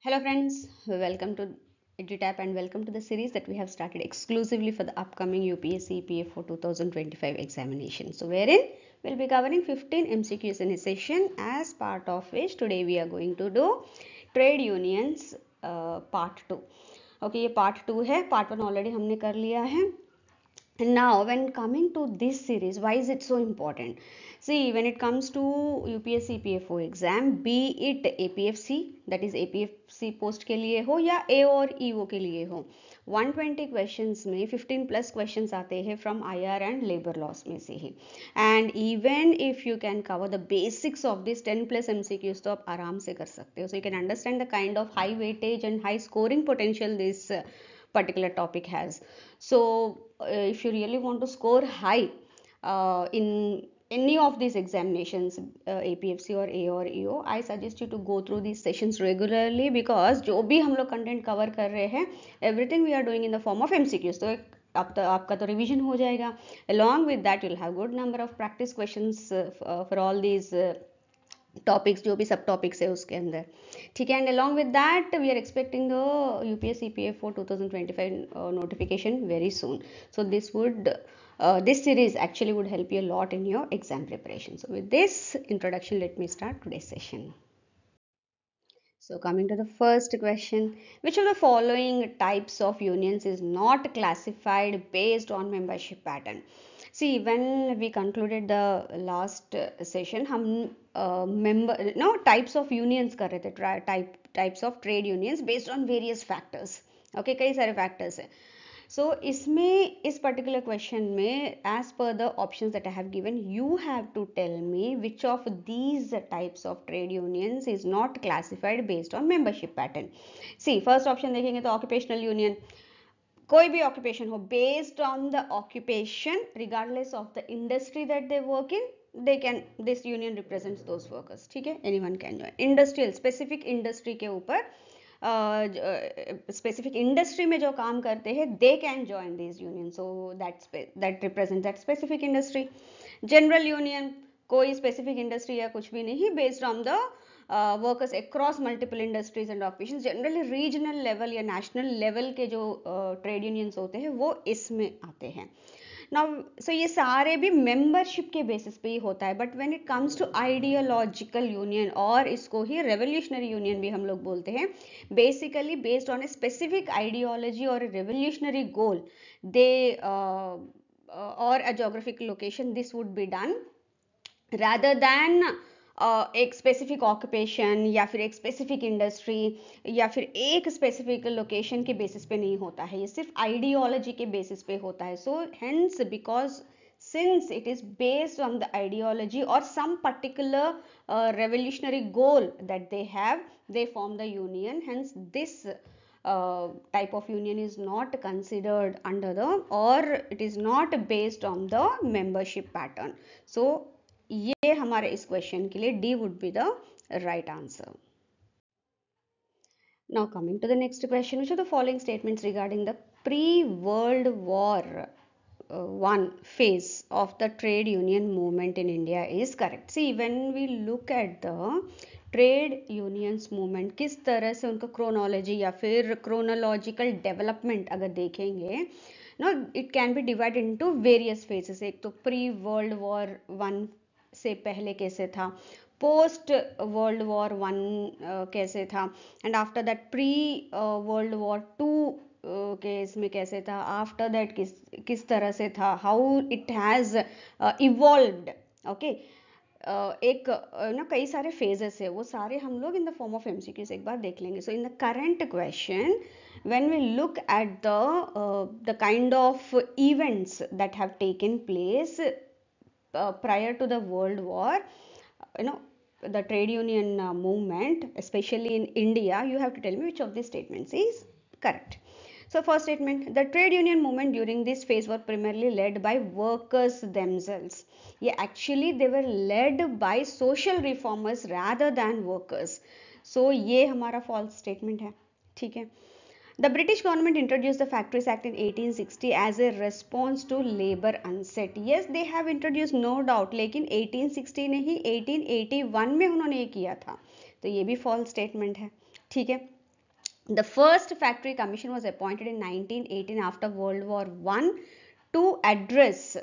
Hello friends, welcome to EduTap and welcome to the series that we have started exclusively for the upcoming UPSC EPF for 2025 examination. So wherein we'll be covering 15 MCQs in a session, as part of which today we are going to do trade unions part 2. Okay, ये part 2 है, part 1 already हमने कर लिया है. And now, when coming to this series, why is it so important? See, when it comes to UPSC PFO exam, be it APFC, that is APFC post के लिए हो या A और EO के लिए हो, 120 questions में 15 plus questions आते हैं from IR and labor laws में से ही. And even if you can cover the basics of this 10 plus MCQs, तो आप आराम से कर सकते हो. So you can understand the kind of high weightage and high scoring potential this particular topic has. So if you really want to score high in any of these examinations, APFC or A or EO, I suggest you to go through these sessions regularly, because जो भी हम लोग content cover कर रहे हैं, everything we are doing in the form of MCQs. तो अब तो आपका तो रिवीजन हो जाएगा. Along with that, you'll have good number of practice questions for all these topics जो भी सब टॉपिक्स है उसके अंदर. ठीक है. And along with that we are expecting the UPSC PF for 2025 notification very soon. So this series actually would help you a lot in your exam preparation. So with this introduction, let me start today's session. So coming to the first question, which of the following types of unions is not classified based on membership pattern? See, when we concluded the last session, हम types of unions कर रहे थे, types of trade unions based on various factors. Okay, कई सारे factors हैं. So इसमें इस particular question में, as per the options that I have given, you have to tell me which of these types of trade unions is not classified based on membership pattern. See, first option देखेंगे तो occupational union. कोई भी occupation हो, based on the occupation, regardless of the industry that they work in, this union represents those workers. ठीक है, anyone can join. Industrial, specific industry के ऊपर specific industry में जो काम करते हैं, they can join this union. So that represent that specific industry. General union, कोई स्पेसिफिक इंडस्ट्री या कुछ भी नहीं, based on the workers across multiple industries and occupations. Generally regional level या नेशनल लेवल के जो ट्रेड यूनियंस होते हैं वो इसमें आते हैं. नाउ सो ये सारे भी मेंबरशिप के बेसिस पे ही होता है. But when it comes to ideological union, और इसको ही रेवोल्यूशनरी यूनियन भी हम लोग बोलते हैं, basically based on a specific ideology और रेवोल्यूशनरी गोल, दे और a geographical location, this would be done rather than एक स्पेसिफिक ऑक्यूपेशन या फिर एक स्पेसिफिक इंडस्ट्री या फिर एक स्पेसिफिक लोकेशन के बेसिस पे नहीं होता है. ये सिर्फ आइडियोलॉजी के बेसिस पे होता है. So hence, because since it is based on the ideology or some particular revolutionary goal that they have, they form the union. Hence this type of union is not considered under the, or it is not based on the membership pattern. So ये हमारे इस question के लिए D would be the right answer. Now coming to the next question, which of the following statements regarding the pre-World War one phase of the trade union movement in India is correct? See, when we look at the trade unions movement, किस तरह से उनका chronology या फिर chronological development अगर देखेंगे, no it can be divide into various phases. एक तो प्री वर्ल्ड वॉर वन से पहले कैसे था, पोस्ट वर्ल्ड वॉर वन कैसे था, and after that pre world war two case में कैसे था, आफ्टर दैट किस तरह से था, how it has evolved. Okay, एक ना कई सारे फेजेस है, वो सारे हम लोग in the form of MCQs एक बार देख लेंगे. So in the current question, when we look at the kind of events that have taken place prior to the world war, the trade union movement, especially in India, you have to tell me which of these statements is correct. So first statement, the trade union movement during this phase were primarily led by workers themselves. Yeah, actually they were led by social reformers rather than workers. So ये हमारा false statement है. ठीक है. The British government introduced the Factories Act in 1860 as a response to labor unset. Yes, they have introduced, no doubt, लेकिन 1860 नहीं 1881 में उन्होंने ये किया था. तो ये भी false statement है. ठीक है. The first factory commission was appointed in 1918 after World War I to address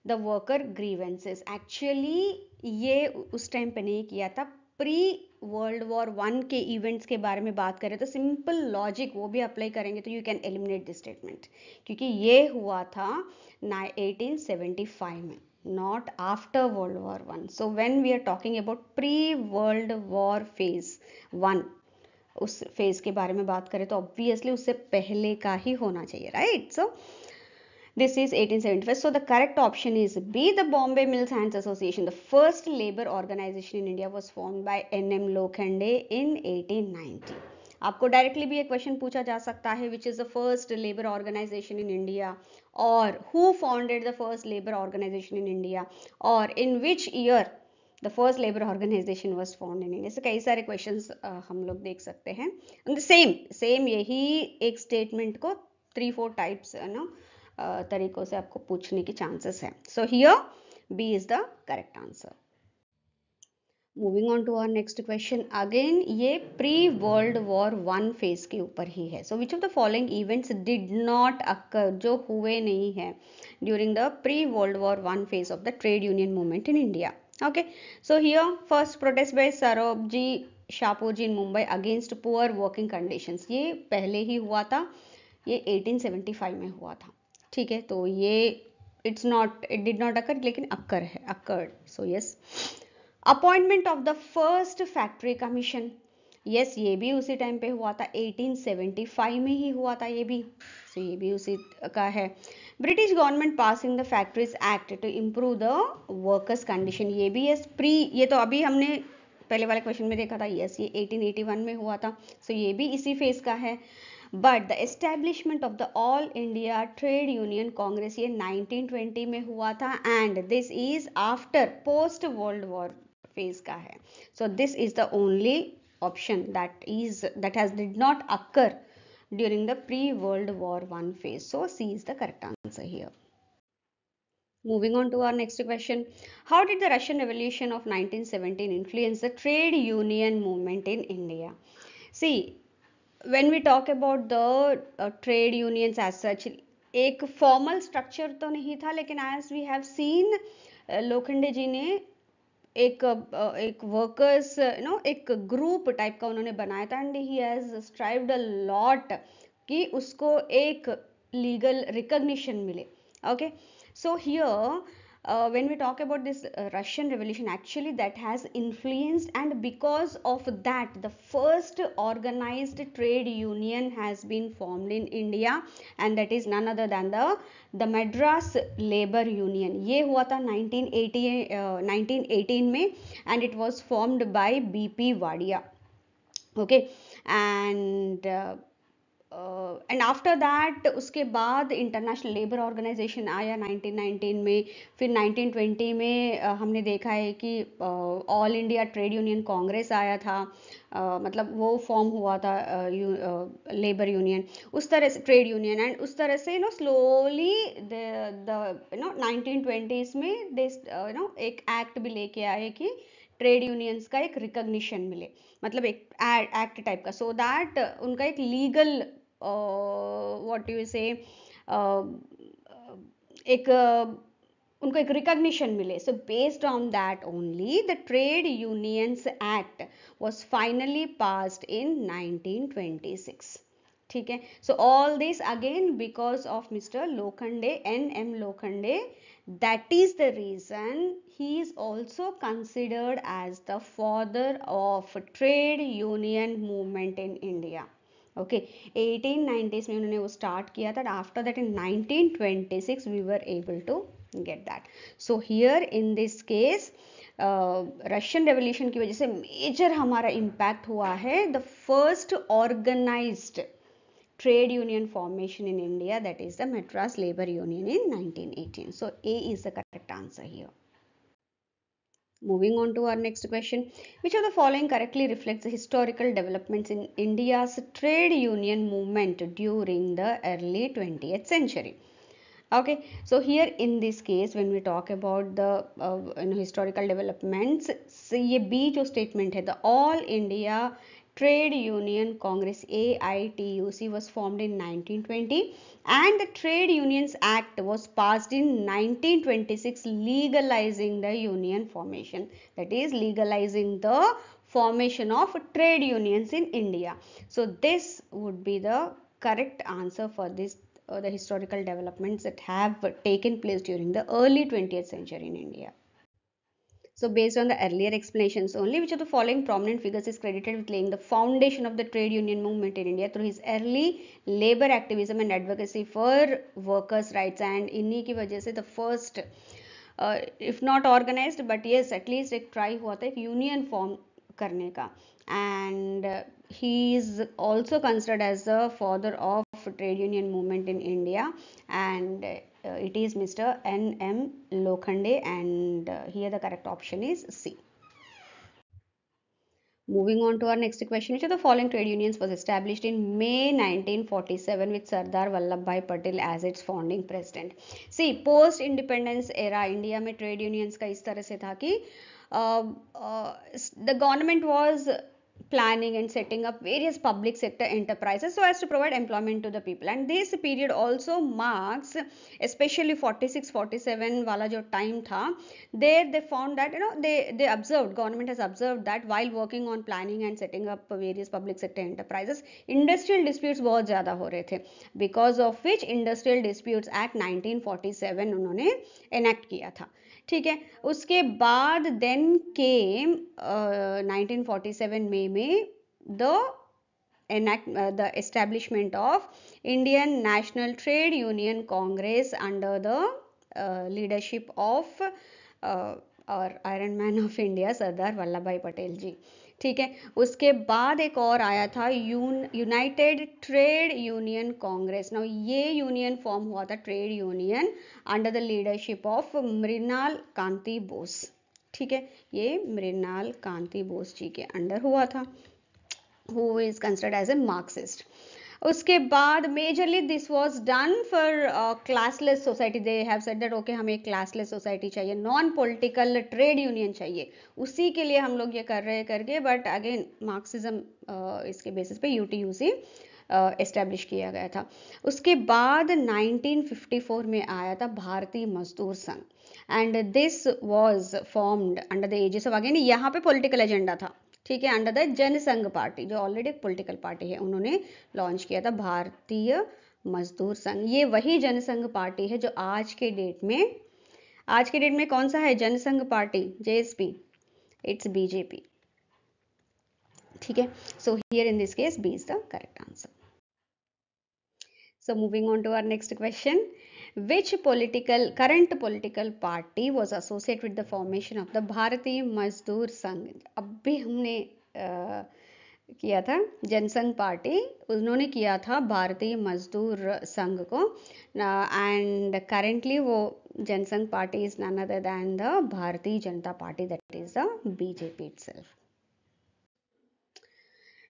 the worker grievances. Actually ये उस टाइम पे नहीं किया था, प्री वर्ल्ड वॉर वन के इवेंट्स के बारे में बात करें तो सिंपल लॉजिक वो भी अप्लाई करेंगे तो you can eliminate this statement, क्योंकि ये हुआ था 1875 में, not after World War One. So when we are talking about pre-World War phase one, उस फेज के बारे में बात करें तो ऑब्वियसली उससे पहले का ही होना चाहिए, right? So this is 1875. So the correct option is B, the Bombay Mills Hands Association. The first labor organization in India was formed by N.M. Lokhande in 1890. आपको डायरेक्टली भी एक क्वेश्चन पूछा जा सकता है, which is the first labour organisation in India, और who founded the first labour organisation in India, और in which year the first labour organisation was formed in India. से कई सारे क्वेश्चंस हम लोग देख सकते हैं. सेम यही एक स्टेटमेंट को 3-4 टाइप्स तरीकों से आपको पूछने की चांसेस है. So here B is the correct answer. Moving on to our next question. Again ये pre world war one phase के ऊपर ही है. So which of the following events did not occur, जो हुए नहीं है during the pre world war one phase of the trade union movement in India. Okay, so here first protest by Sarojji Shapoorji in Mumbai against poor working conditions. ये पहले ही हुआ था, ये 1875 में हुआ था. ठीक है, तो ये it's not, it did not अकर, लेकिन अकर है, occurred. So yes. Appointment of the first factory commission, yes ये भी उसी टाइम पे हुआ था, 1875 में ही हुआ था ये भी. सो ये भी उसी का है. British government passing the factories act to improve the workers condition, ये भी यस प्री, ये तो अभी हमने पहले वाले क्वेश्चन में देखा था, यस ये 1881 में हुआ था. सो ये भी इसी फेज का है. But the establishment of the all India trade Union Congress, ये 1920 में हुआ था, and this is after post world war phase का है. So this is the only option that has did not occur during the pre-World War I phase. So C is the correct answer here. Moving on to our next question. How did the Russian Revolution of 1917 influence the trade union movement in India? See, when we talk about the trade unions as such, एक formal structure तो नहीं था, लेकिन as we have seen Lokhande जी ने एक workers एक group type का उन्होंने बनाया था, and he has strived a lot कि उसको एक लीगल रिकॉग्निशन मिले. Okay, so here when we talk about this Russian Revolution, actually that has influenced, and because of that the first organized trade union has been formed in India, and that is none other than the Madras Labor Union. ये हुआ था 1918 में, and it was formed by BP Wadia. Okay, and after that उसके बाद international labour organisation आया 1919 में. फिर 1920 में हमने देखा है कि all India trade Union Congress आया था, मतलब वो फॉर्म हुआ था लेबर यूनियन, उस तरह से ट्रेड यूनियन, एंड उस तरह से स्लोली द 1920s में दे एक एक्ट भी लेके आए कि ट्रेड यूनियंस का एक रिकॉग्निशन मिले, मतलब एक एक्ट टाइप का, सो दैट उनका एक लीगल व्हाट यू से एक उनको एक रिकॉग्निशन मिले. So based on that only the trade unions act was finally passed in 1926. ठीक है, so all this again because of mister Lokhande, N.M. Lokhande. That is the reason he is also considered as the father of trade union movement in India. Okay, 1890s में उन्होंने वो start किया था. After that in 1926 we were able to get that. So here in this case Russian revolution की वजह से major हमारा impact हुआ है the first organised trade union formation in India, that is the Madras Labor Union in 1918. So A is the correct answer here. Moving on to our next question. Which of the following correctly reflects the historical developments in India's trade union movement during the early 20th century? Okay, so here in this case when we talk about the historical developments, so ये B जो statement है, the all India Trade Union Congress AITUC was formed in 1920, and the Trade Unions Act was passed in 1926, legalizing the union formation. That is, legalizing the formation of trade unions in India. So this would be the correct answer for this the historical developments that have taken place during the early 20th century in India. So based on the earlier explanations only, which of the following prominent figures is credited with laying the foundation of the trade union movement in India through his early labor activism and advocacy for workers' rights, and इन्हीं की वजह से the first if not organized but yes at least एक try हुआ था एक union form करने का, and he is also considered as the father of trade union movement in India, and it is Mr. N.M. Lokhande, and here the correct option is C. Moving on to our next question, which of the following trade unions was established in May 1947 with Sardar Vallabhbhai Patel as its founding president? See, post independence era India में trade unions का इस तरह से था कि the government was planning and setting up various public sector enterprises so as to provide employment to the people, and this period also marks especially 46-47 वाला जो time था, there they found that they observed, government has observed that while working on planning and setting up various public sector enterprises, industrial disputes बहुत ज़्यादा हो रहे थे, because of which Industrial Disputes Act 1947 उन्होंने enact किया था. ठीक है, उसके बाद then came 1947 में the establishment of Indian National Trade Union Congress under the leadership of our Iron Man of India Sardar Vallabh भाई पटेल जी. ठीक है, उसके बाद एक और आया था United Trade Union Congress. Now ये यूनियन फॉर्म हुआ था trade union under the leadership of Mrinal Kanti Bose. ठीक है, ये मृणाल कांति बोस जी के अंडर हुआ था, who is considered as a Marxist. उसके बाद majorly this was done for classless society. They have said that okay हमें क्लासलेस सोसाइटी चाहिए, नॉन पॉलिटिकल ट्रेड यूनियन चाहिए, उसी के लिए हम लोग ये कर रहे करके, बट अगेन मार्क्सिज्म इसके बेसिस पे यूटीयूसी एस्टेब्लिश किया गया था. उसके बाद 1954 में आया था भारतीय मजदूर संघ, and this was formed under the aegis of, again यहाँ पे पॉलिटिकल एजेंडा था. ठीक है, अंडर द जनसंघ पार्टी जो ऑलरेडी एक पॉलिटिकल पार्टी है, उन्होंने लॉन्च किया था भारतीय मजदूर संघ. ये वही जनसंघ पार्टी है जो आज के डेट में कौन सा है Jansangh party, JSP, it's BJP. ठीक है, so here in this case B is the correct answer. So moving on to our next question, which current political party was associated with the formation of the Bharatiya Mazdoor Sangh? अब भी हमने किया था Jansangh party, उन्होंने किया था भारतीय मजदूर संघ को, एंड करेंटली वो Jansangh party is none other than the Bharatiya Janata party, that is the BJP itself.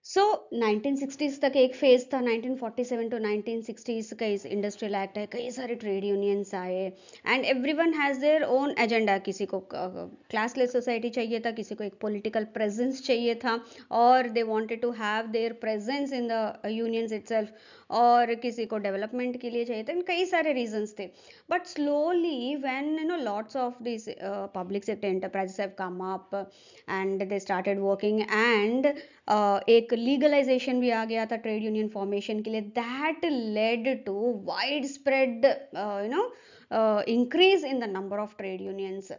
So 1960s तक एक फेज था, 1947 टू 1960s का इस इंडस्ट्रियल एक्ट है, कई सारे ट्रेड यूनियंस आए, and everyone has their own agenda. किसी को क्लासलेस सोसाइटी चाहिए था, किसी को एक पॉलिटिकल प्रेजेंस चाहिए था, और they wanted to have their presence in the unions itself, और किसी को डेवलपमेंट के लिए चाहिए था, कई सारे रीजंस थे. But slowly when lots of this public sector enterprises have come up and they started working, and एक लीगलाइजेशन भी आ गया था ट्रेड यूनियन फॉर्मेशन के लिए, that led to wide spread increase in the number of trade unions,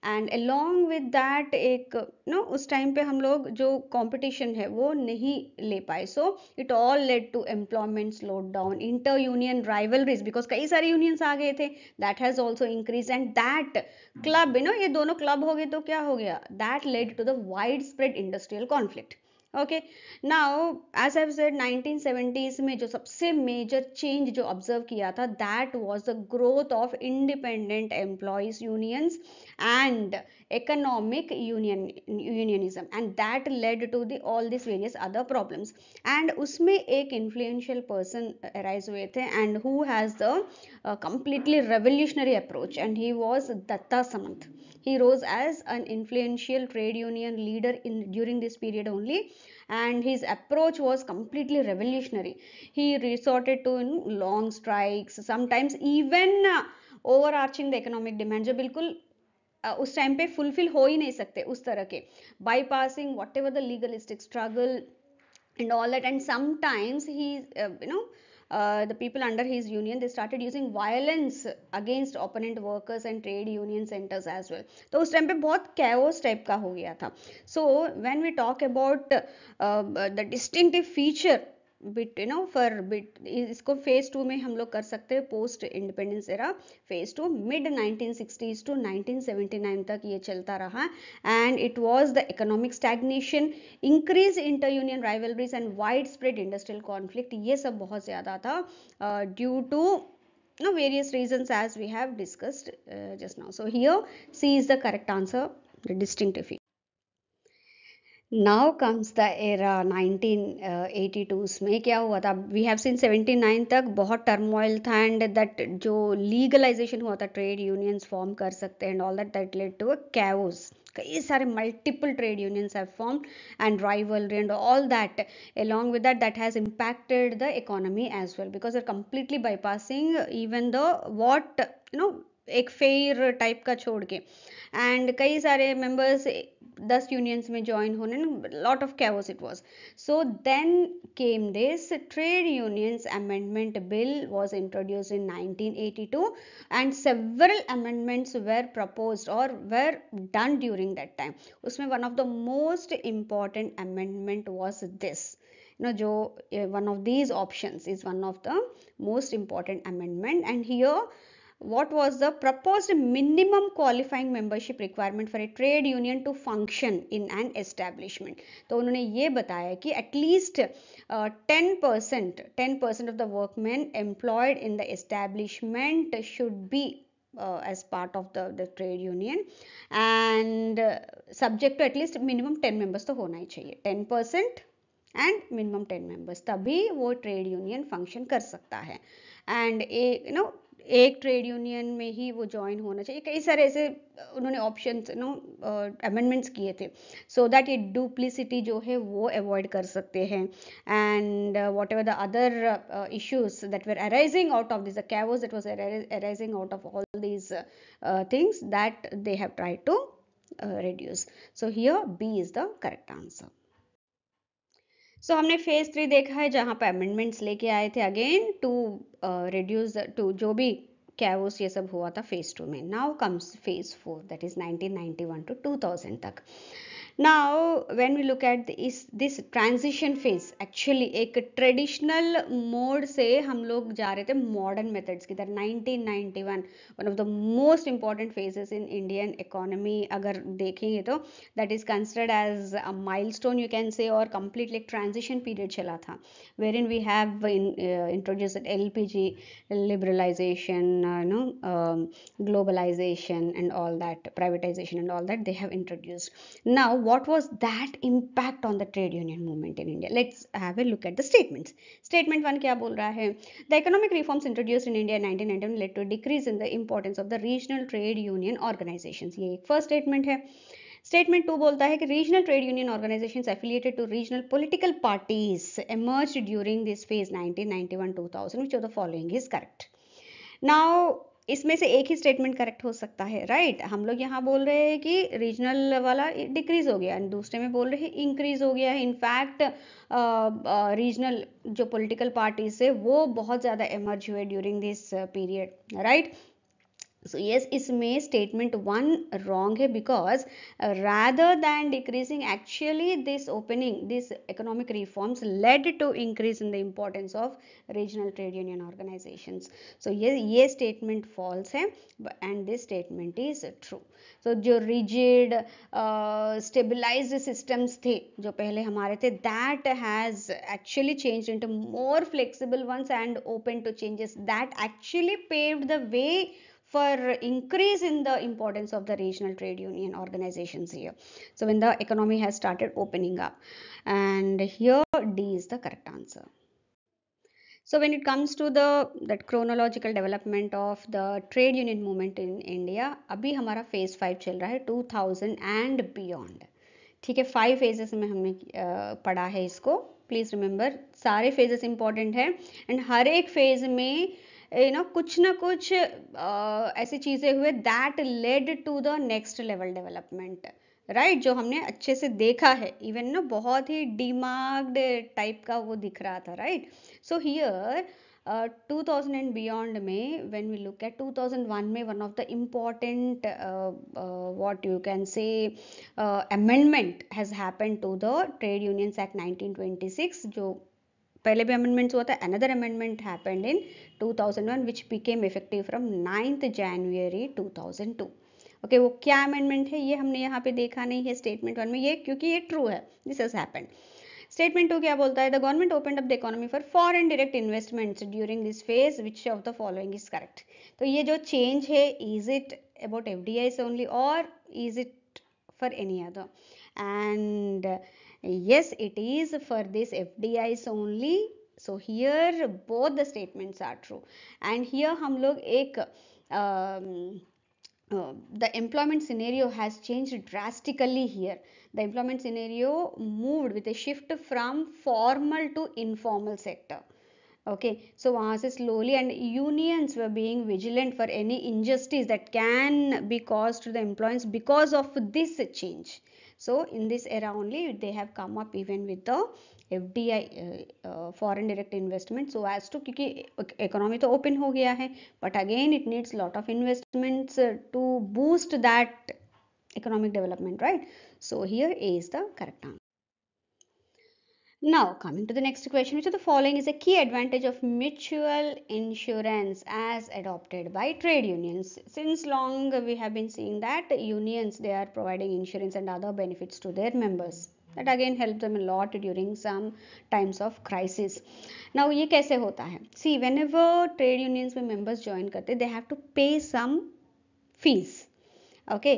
and along with that एक उस time पे हम लोग जो कंपटीशन है वो नहीं ले पाए, so it all led to employment slowed down, inter union rivalries, because कई सारे यूनियंस आ गए थे, that has also increase, and that club ये दोनों क्लब हो गए तो क्या हो गया, that led to the wide spread industrial conflict. Okay, now as I said 1970s में जो सबसे मेजर चेंज जो ऑब्जर्व किया था, that was the growth of independent employees unions and economic unionism, and that led to all these various other problems. and उसमें एक influential person arise हुए थे, and who has the completely revolutionary approach, and he was Datta Samant. He rose as an influential trade union leader during this period only, and his approach was completely revolutionary. He resorted to long strikes, sometimes even overarching the economic demand, जो बिल्कुल उस time पे fulfil हो ही नहीं सकते उस तरह के, bypassing whatever the legalistic struggle and all that. And sometimes he the people under his union, they started using violence against opponent workers and trade union centers as well. तो उस time पे बहुत chaos टाइप का हो गया था. So when we talk about the distinctive feature bit for bit, इसको phase two में हम लोग कर सकते हैं post independence era. Phase two mid 1960s to 1979 तक ये चलता रहा, and it was the economic stagnation, increase inter union rivalries and wide spread industrial conflict. ये सब बहुत ज़्यादा था due to various reasons as we have discussed just now. So here C is the correct answer, the distinctive feature. Now comes the era 1982 में क्या हुआ था. We have seen 79 तक बहुत टर्मोइल था, एंड दैट जो लीगलाइजेशन हुआ था, ट्रेड यूनियंस फॉर्म कर सकते हैं and all that led to a chaos. कई सारे multiple trade unions have formed and rivalry and all that. Along with that, that has impacted the economy as well, because they're completely bypassing even the what एक fair type का छोड़ के, and कई सारे members 10 unions में join होने, lot of chaos it was. So then came this trade unions amendment bill was introduced in 1982, and several amendments were proposed और were done during that time. उसमें one of the most important amendment was this, जो one of these options is one of the most important amendment. And here what was the proposed minimum qualifying membership requirement for a trade union to function in an establishment. तो उन्होंने ये बताया कि at least 10% of the workmen employed in the establishment should be as part of the trade union, and subject to at least minimum 10 members तो होना ही चाहिए. 10% and minimum 10 members, तभी वो ट्रेड यूनियन फंक्शन कर सकता है. एंड एक trade union में ही वो ज्वाइन होना चाहिए. कई सारे ऐसे उन्होंने ऑप्शंस अमेंडमेंट्स किए थे, सो दैट ये डुप्लिसिटी जो है वो अवॉइड कर सकते हैं, and whatever the other issues that were arising out of this, the chaos that was arising out of all these things, that they have tried to reduce. So here B is the correct answer. So हमने phase 3 देखा है, जहाँ पे amendments लेके आए थे again to reduce to जो भी कैओस ये सब हुआ था फेज 2 में. Now comes phase 4, that is 1991 to 2000 तक. Now when we look at this transition phase, actually एक ट्रेडिशनल मोड से हम लोग जा रहे थे मॉडर्न मेथड्स की तरफ. 1991 one of the most important phases in Indian economy अगर देखेंगे तो that is considered as a milestone you can say, और कंप्लीटली एक ट्रांजिशन पीरियड चला था wherein we have introduced LPG, liberalization, globalization and all that, privatization and all that they have introduced. Now what was that impact on the trade union movement in India? Let's have a look at the statements. Statement 1 क्या बोल रहा है? The economic reforms introduced in India in 1991 led to a decrease in the importance of the regional trade union organizations. ये एक first statement है. Statement 2 बोलता है कि regional trade union organizations affiliated to regional political parties emerged during this phase 1991-2000. Which of the following is correct? Now इसमें से एक ही statement correct हो सकता है, राइट? हम लोग यहाँ बोल रहे हैं कि रीजनल वाला डिक्रीज हो गया, दूसरे में बोल रहे हैं इंक्रीज हो गया है. इनफैक्ट रीजनल जो पॉलिटिकल पार्टीज है वो बहुत ज़्यादा एमर्ज हुए during this period, right? So yes, इसमें statement 1 wrong है, because rather than decreasing, actually this economic reforms led to increase in the importance of regional trade union organizations. So ये statement false है and this statement is true. So जो rigid stabilized systems थे जो पहले हमारे थे, that has actually changed into more flexible ones and open to changes, that actually paved the way for increase in the importance of the regional trade union organizations here. So when the economy has started opening up, and here D is the correct answer. So when it comes to the that chronological development of the trade union movement in India, अभी हमारा phase 5 चल रहा है 2000 and beyond. ठीक है, 5 phases में हमने पढ़ा है इसको. प्लीज रिमेंबर, सारे phases इंपॉर्टेंट है एंड हर एक फेज में कुछ ना कुछ ऐसी चीजें हुए that led to the next level development, right, जो हमने अच्छे से देखा है. इवन ना बहुत ही डिमार्क्ड टाइप का वो दिख रहा था, right. So here 2000 and beyond में व्हेन वी लुक एट 2001 में one of the important what you can say amendment has happened to the trade unions act 1926. जो पहले भी अमेंडमेंट्स हुआ था, another amendment happened in 2001 which became effective from 9th January 2002. Okay, वो क्या amendment है ये हमने यहाँ पे देखा नहीं है स्टेटमेंट 1 में, ये क्योंकि ये ट्रू है, दिस हैज हैपेंड. स्टेटमेंट 2 क्या बोलता है? The government opened up the economy for foreign direct investments during this phase, which of the following is correct. तो ये जो चेंज है, is it about FDIs only और is it for any other? And yes, it is for this FDIs only. So here both the statements are true. And here हम लोग एक the employment scenario has changed drastically here. The employment scenario moved with a shift from formal to informal sector. Okay, so वहाँ से slowly and unions were being vigilant for any injustice that can be caused to the employees because of this change. So in this era only they have come up even with the FDI foreign direct investment, so as to, क्योंकि economy तो open हो गया है, but again it needs lot of investments to boost that economic development, right? So here A is the correct answer. Now coming to the next question, which of the following is a key advantage of mutual insurance as adopted by trade unions? Since long we have been seeing that unions, they are providing insurance and other benefits to their members. That again helps them a lot during some times of crisis. Now ये कैसे होता है? See, whenever trade unions में members join करते, they have to pay some fees. Okay,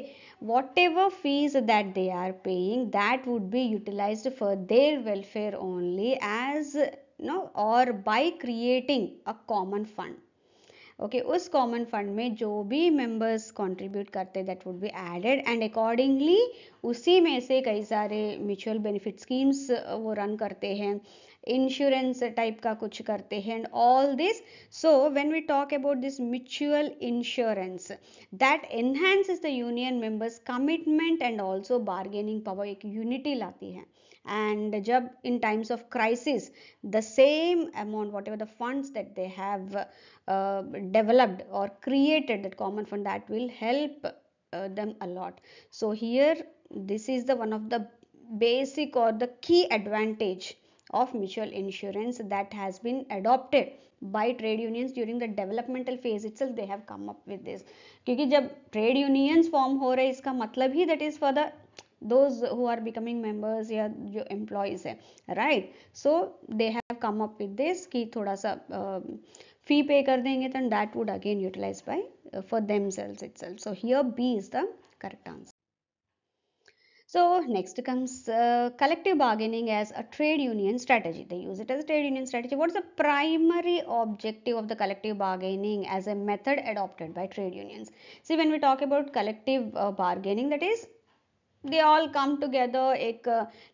whatever fees that they are paying, that would be utilized for their welfare only, as or by creating a common fund. Okay, उस common fund में जो भी members contribute करते that would be added and accordingly उसी में से कई सारे म्यूचुअल बेनिफिट स्कीम्स वो रन करते हैं, इंश्योरेंस टाइप का कुछ करते हैं and all this. So when we talk about this mutual insurance, that enhances the union members commitment and also bargaining power, एक यूनिटी लाती है. And जब in times of crisis, the same amount, whatever the funds that they have developed or created, that common fund, that will help them a lot. So here this is the one of the basic or the key advantage of mutual insurance that has been adopted by trade unions during the developmental phase itself. They have come up with this, क्योंकि जब trade unions form हो रहे, इसका मतलब ही that is for the those who are becoming members या जो employees है, right? So they have come up with this कि थोड़ा सा fee pay कर देंगे, then that would again utilize by for themselves itself. So here B is the correct answer. So next comes collective bargaining as a trade union strategy. They use it as a trade union strategy. What is the primary objective of the collective bargaining as a method adopted by trade unions? See, when we talk about collective bargaining, that is they all come together, एक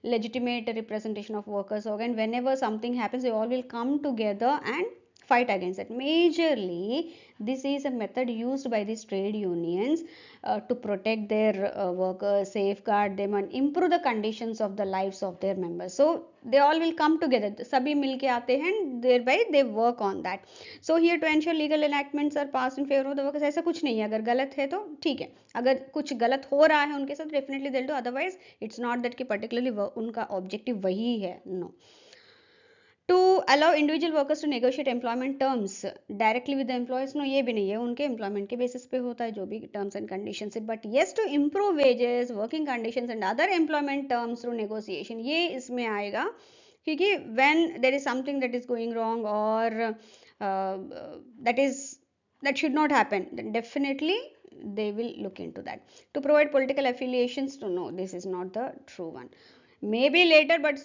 legitimate representation of workers होगा, and whenever something happens they all will come together and fight against it. Majorly this is a method used by these trade unions to protect their workers, safeguard them and improve the conditions of the lives of their members. So they all will come together, सभी मिलके आते हैं, thereby they work on that. So here to ensure legal enactments are passed in favor of the workers, ऐसा कुछ नहीं है, अगर गलत है तो ठीक है, अगर कुछ गलत हो रहा है उनके साथ definitely they'll do, otherwise it's not that कि particularly उनका objective वही है, no. To allow individual workers to negotiate employment terms directly with the employees, no, ये भी नहीं है, उनके employment के basis पे होता है जो भी terms and conditions है. But yes, to improve wages, working conditions and other employment terms through negotiation, ये इसमें आएगा, क्योंकि when there is something that is going wrong or that should not happen, then definitely they will look into that. To provide political affiliations, to no, this is not the true one. May be later but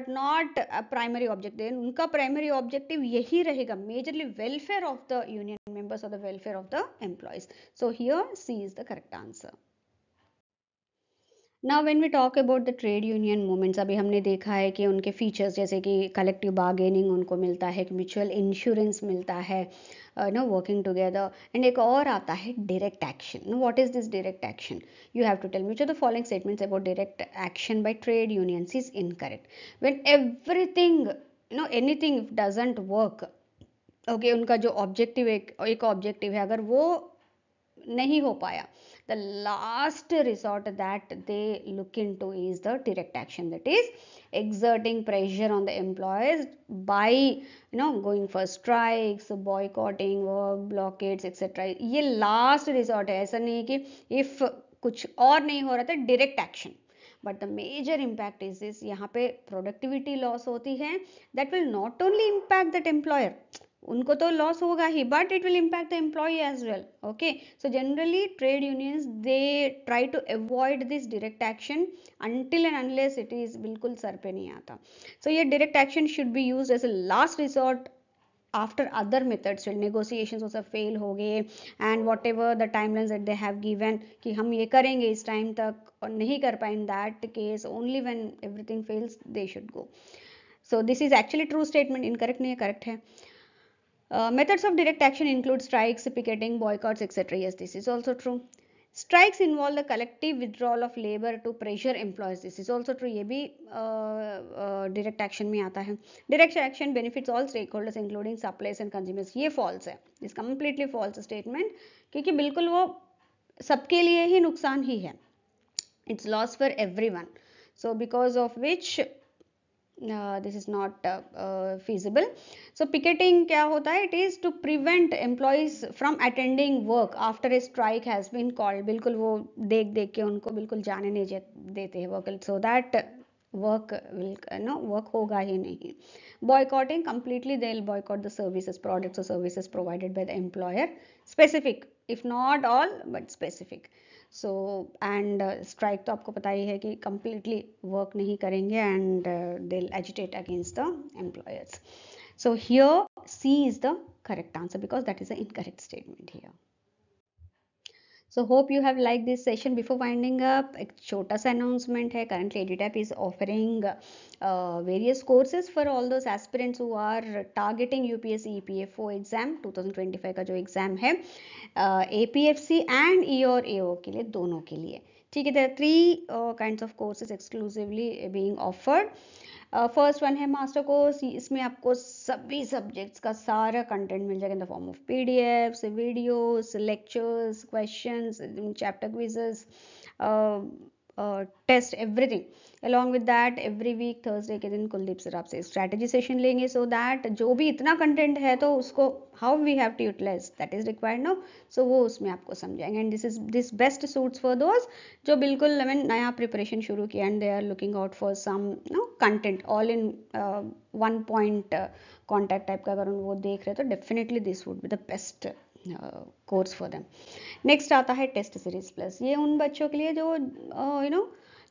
not primary objective. उनका primary objective यही रहेगा, majorly welfare of the union members और the welfare of the employees. So here C is the correct answer. Now when we talk about the trade union movements, अभी हमने देखा है कि उनके फीचर्स जैसे कि कलेक्टिव बार्गेनिंग उनको मिलता है, म्यूचुअल इंश्योरेंस मिलता है, नो वर्किंग टुगेदर, एंड एक और आता है direct action. What is this direct action? You have to tell me which of the following statements about direct action by trade unions is incorrect. When everything anything doesn't work, okay, उनका जो objective एक objective है, अगर वो नहीं हो पाया, the last resort that they look into is the direct action, that is exerting pressure on the employees by going for strikes, boycotting, work blockades etc. ये last resort है, ऐसा नहीं कि if कुछ और नहीं हो रहा था direct action, but the major impact is this, यहाँ पे productivity loss होती है, that will not only impact that employer, उनको तो लॉस होगा ही, but it will impact the employee as well. Okay, so generally trade unions they try to avoid this direct action until and unless it is बिल्कुल सर पे नहीं आता। So ये direct action should be used as a last resort after other methods, negotiations वो सब fail हो गए and whatever the timelines that they have given कि हम ये करेंगे इस टाइम तक और नहीं कर पाए, in that case only when everything fails they should go. So this is actually true statement, incorrect नहीं है, करेक्ट है। Methods of direct action include strikes, picketing, boycotts, etc. Yes, this is also true. Strikes involve the collective withdrawal of labor to pressure employees. This is also true. ये भी direct action में आता है. Direct action benefits all stakeholders including suppliers and consumers. ये false है. This completely false statement, क्योंकि बिल्कुल वो सबके लिए ही नुकसान ही है. It's loss for everyone. So because of which this is not feasible. So picketing क्या होता है? It is to prevent employees from attending work after a strike has been called. बिल्कुल वो देख देख के उनको बिल्कुल जाने नहीं देते हैं work, so that work will work होगा ही नहीं. Boycotting, completely they'll boycott the services, products or services provided by the employer. Specific, if not all but specific. So and strike तो आपको पता ही है कि कंप्लीटली वर्क नहीं करेंगे and they will agitate against the employers. So here C is the correct answer because that is the incorrect statement here. So hope you have liked this session. Before winding up, एक छोटा सा announcement है. Currently EduTap is offering various courses for all those aspirants who are targeting UPSC EPFO exam 2025 का जो exam है, APFC and E और AO के लिए, दोनों के लिए. ठीक है, there are three kinds of courses exclusively being offered. First one है मास्टर कोर्स. इसमें आपको सभी सब्जेक्ट्स का सारा कंटेंट मिल जाएगा in the form of PDFs, videos, lectures, questions, chapter quizzes, test, everything. Along with that every week Thursday के दिन कुलदीप सर आपसे स्ट्रैटेजी सेशन लेंगे, सो दैट जो भी इतना कंटेंट है तो उसको how we have to utilize that is required no, so वो उसमें आपको समझाएंगे. And this best suits for those जो बिल्कुल नया प्रिपरेशन शुरू किया and they are looking out for some content all in one point contact type का. अगर वो देख रहे तो definitely this would be the best course for them. Next आता है टेस्ट सीरीज प्लस. ये उन बच्चों के लिए जो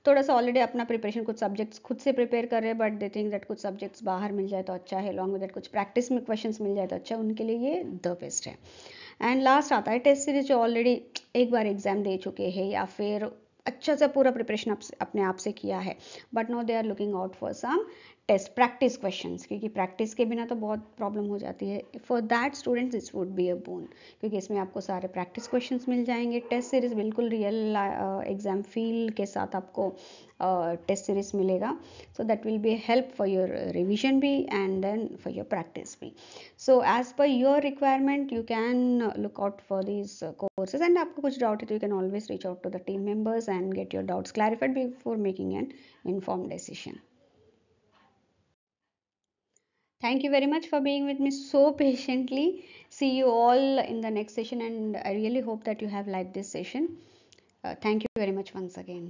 थोड़ा सा ऑलरेडी अपना प्रिपरेशन, कुछ सब्जेक्ट्स खुद से प्रिपेयर कर रहे हैं बट दे थिंक दैट कुछ सब्जेक्ट्स बाहर मिल जाए तो अच्छा है, अलॉन्ग विद दैट कुछ प्रैक्टिस में क्वेश्चंस मिल जाए तो अच्छा, उनके लिए ये द बेस्ट है. एंड लास्ट आता है टेस्ट सीरीज जो ऑलरेडी एक बार एग्जाम दे चुके हैं या फिर अच्छा सा पूरा प्रिपरेशन अपने आप से किया है but no they are looking out for some test practice questions, क्योंकि प्रैक्टिस के बिना तो बहुत प्रॉब्लम हो जाती है. For that students this would be a boon, क्योंकि इसमें आपको सारे प्रैक्टिस क्वेश्चंस मिल जाएंगे. टेस्ट सीरीज बिल्कुल रियल एग्जाम फील के साथ आपको टेस्ट सीरीज मिलेगा, so that will be help for your revision भी and then for your practice भी. So as per your requirement you can look out for these courses. And आपको कुछ doubt है तो you can always reach out to the team members and get your doubts clarified before making an informed decision. Thank you very much for being with me so patiently. See you all in the next session and I really hope that you have liked this session. Thank you very much once again.